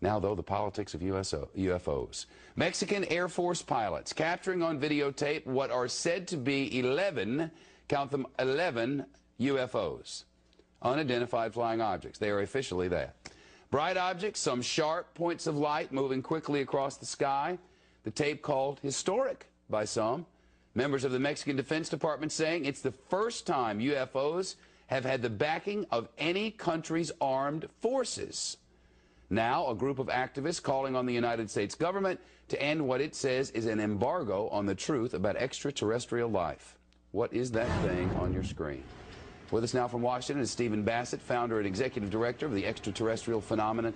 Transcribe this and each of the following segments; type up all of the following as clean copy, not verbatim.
Now, though, the politics of UFOs. Mexican Air Force pilots capturing on videotape what are said to be 11, count them, 11 UFOs, unidentified flying objects. They are officially that. Bright objects, some sharp points of light moving quickly across the sky. The tape called historic by some. Members of the Mexican Defense Department saying it's the first time UFOs have had the backing of any country's armed forces. Now, a group of activists calling on the United States government to end what it says is an embargo on the truth about extraterrestrial life. What is that thing on your screen? With us now from Washington is Stephen Bassett, founder and executive director of the Extraterrestrial Phenomena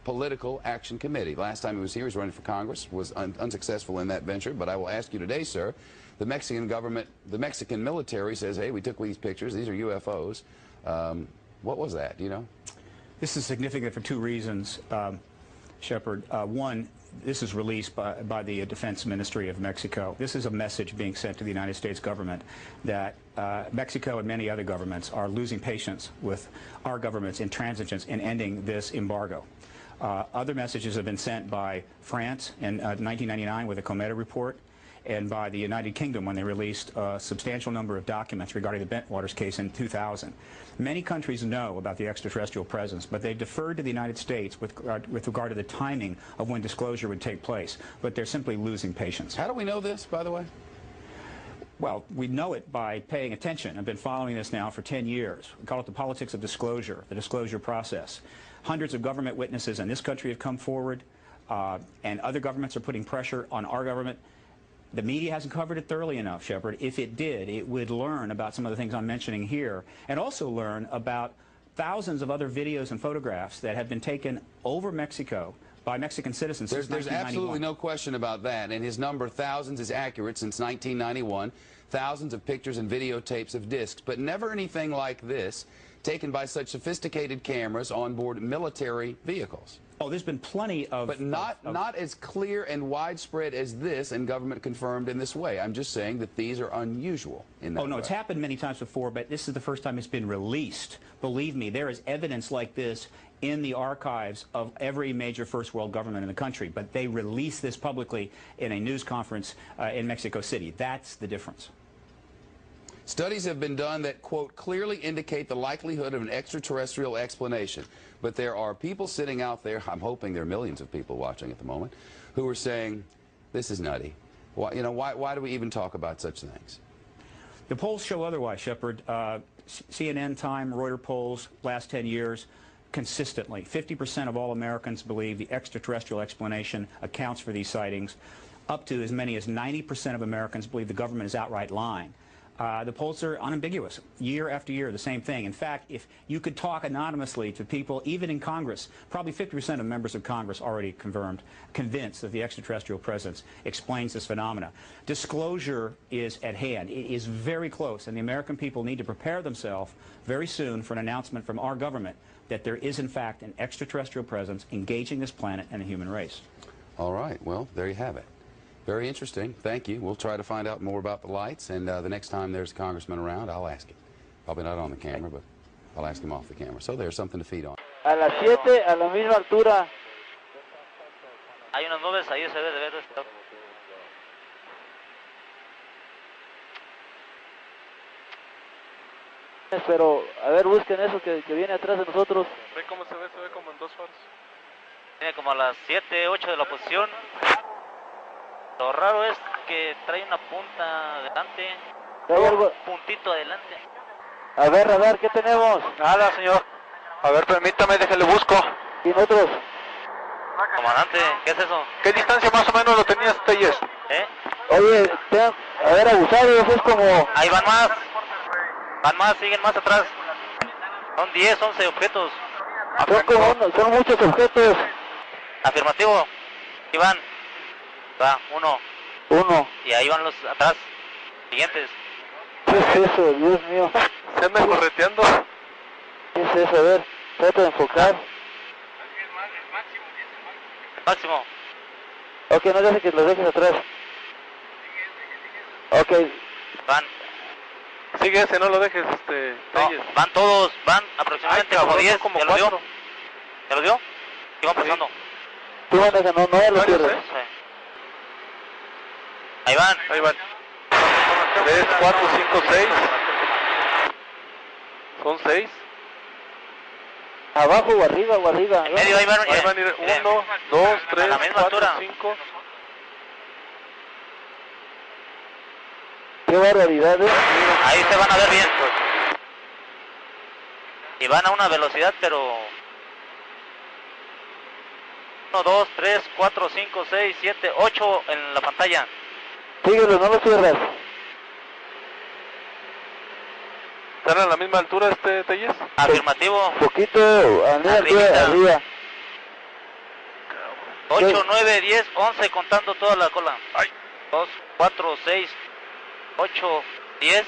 Political Action Committee. Last time he was here, he was running for Congress, was unsuccessful in that venture. But I will ask you today, sir, the Mexican government, the Mexican military says, hey, we took these pictures, these are UFOs. What was that, do you know? This is significant for two reasons, Shepard. One, this is released by the Defense Ministry of Mexico. This is a message being sent to the United States government that Mexico and many other governments are losing patience with our government's intransigence in ending this embargo. Other messages have been sent by France in 1999 with the Cometa report, and by the United Kingdom when they released a substantial number of documents regarding the Bentwaters case in 2000. Many countries know about the extraterrestrial presence, but they've deferred to the United States with regard to the timing of when disclosure would take place. But they're simply losing patience. How do we know this, by the way? Well, we know it by paying attention. I've been following this now for 10 years. We call it the politics of disclosure, the disclosure process. Hundreds of government witnesses in this country have come forward, and other governments are putting pressure on our government. The media hasn't covered it thoroughly enough, Shepard. If it did, it would learn about some of the things I'm mentioning here, and also learn about thousands of other videos and photographs that have been taken over Mexico by Mexican citizens since 1991. There's absolutely no question about that, and his number, thousands, is accurate since 1991. Thousands of pictures and videotapes of discs, but never anything like this, taken by such sophisticated cameras on board military vehicles. Oh, there's been plenty of... But not as clear and widespread as this, and government confirmed in this way. I'm just saying that these are unusual in that way. Oh, no, it's happened many times before, but this is the first time it's been released. Believe me, there is evidence like this in the archives of every major first world government in the country, but they release this publicly in a news conference in Mexico City. That's the difference. Studies have been done that, quote, clearly indicate the likelihood of an extraterrestrial explanation. But there are people sitting out there, I'm hoping there are millions of people watching at the moment, who are saying, this is nutty. Why, you know, why do we even talk about such things? The polls show otherwise, Shepard. CNN, Time, Reuters polls, last 10 years, consistently, 50% of all Americans believe the extraterrestrial explanation accounts for these sightings. Up to as many as 90% of Americans believe the government is outright lying. The polls are unambiguous. Year after year, the same thing. In fact, if you could talk anonymously to people, even in Congress, probably 50% of members of Congress already convinced that the extraterrestrial presence explains this phenomena. Disclosure is at hand. It is very close, and the American people need to prepare themselves very soon for an announcement from our government that there is, in fact, an extraterrestrial presence engaging this planet and the human race. All right. Well, there you have it. Very interesting. Thank you. We'll try to find out more about the lights, and the next time there's a congressman around, I'll ask him. Probably not on the camera, but I'll ask him off the camera. So there's something to feed on. A las 7, a la misma altura. Hay unas nubes ahí, se debe de ver esto. Pero, a ver, busquen eso que viene atrás de nosotros. ¿Ve cómo se ve? Se ve como en dos faros. Viene como a las 7, 8 de la posición. Lo raro es que trae una punta adelante, ¿Trae algo? un puntito adelante. A ver, radar, ¿qué tenemos? Nada, señor. A ver, permítame, déjale busco. ¿Y nosotros? Comandante, ¿qué es eso? ¿Qué distancia más o menos lo tenías, Telles? Oye, a ver, abusados, es como... Ahí van más, siguen más atrás. Son 10, 11 objetos. Son muchos objetos. Afirmativo. Ahí van. Va, uno. Y ahí van los atrás, siguientes. ¿Qué es eso? Dios mío. Se anda correteando. ¿Qué es eso? A ver, trata de enfocar. Máximo. Ok, no dejes que los dejes atrás. Ok. Van. Sigue ese, no lo dejes, No, van todos, van aproximadamente como 10. Como ¿Ya lo dio? 4. ¿Ya lo dio? Iban pasando. Tú manejas, no lo pierdes. Sí. Ahí van. Ahí van. 3, 4, 5, 6. Son 6. Abajo o arriba o arriba. En medio, ahí van. Ahí van a ir 1, 2, 3, la misma 4, altura. 5. Qué barbaridad, Ahí se van a ver bien. Y van a una velocidad, pero... 1, 2, 3, 4, 5, 6, 7, 8 en la pantalla. Síguelo, no lo cierras. ¿Están a la misma altura Telles? Afirmativo. Poquito, Arribita. arriba. 8, 9, 10, 11 contando toda la cola. 2, 4, 6, 8, 10,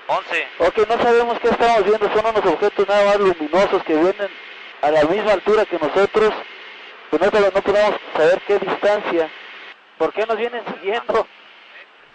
11. Ok, no sabemos qué estamos viendo, son unos objetos nada más luminosos que vienen a la misma altura que nosotros, pero no podemos saber qué distancia. ¿Por qué nos vienen siguiendo?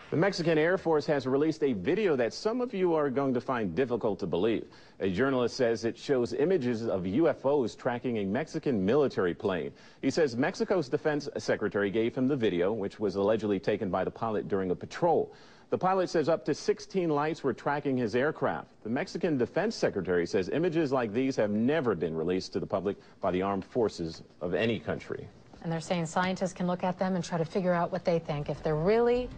The Mexican Air Force has released a video that some of you are going to find difficult to believe. A journalist says it shows images of UFOs tracking a Mexican military plane. He says Mexico's defense secretary gave him the video, which was allegedly taken by the pilot during a patrol. The pilot says up to 16 lights were tracking his aircraft. The Mexican defense secretary says images like these have never been released to the public by the armed forces of any country. And they're saying scientists can look at them and try to figure out what they think. If they're really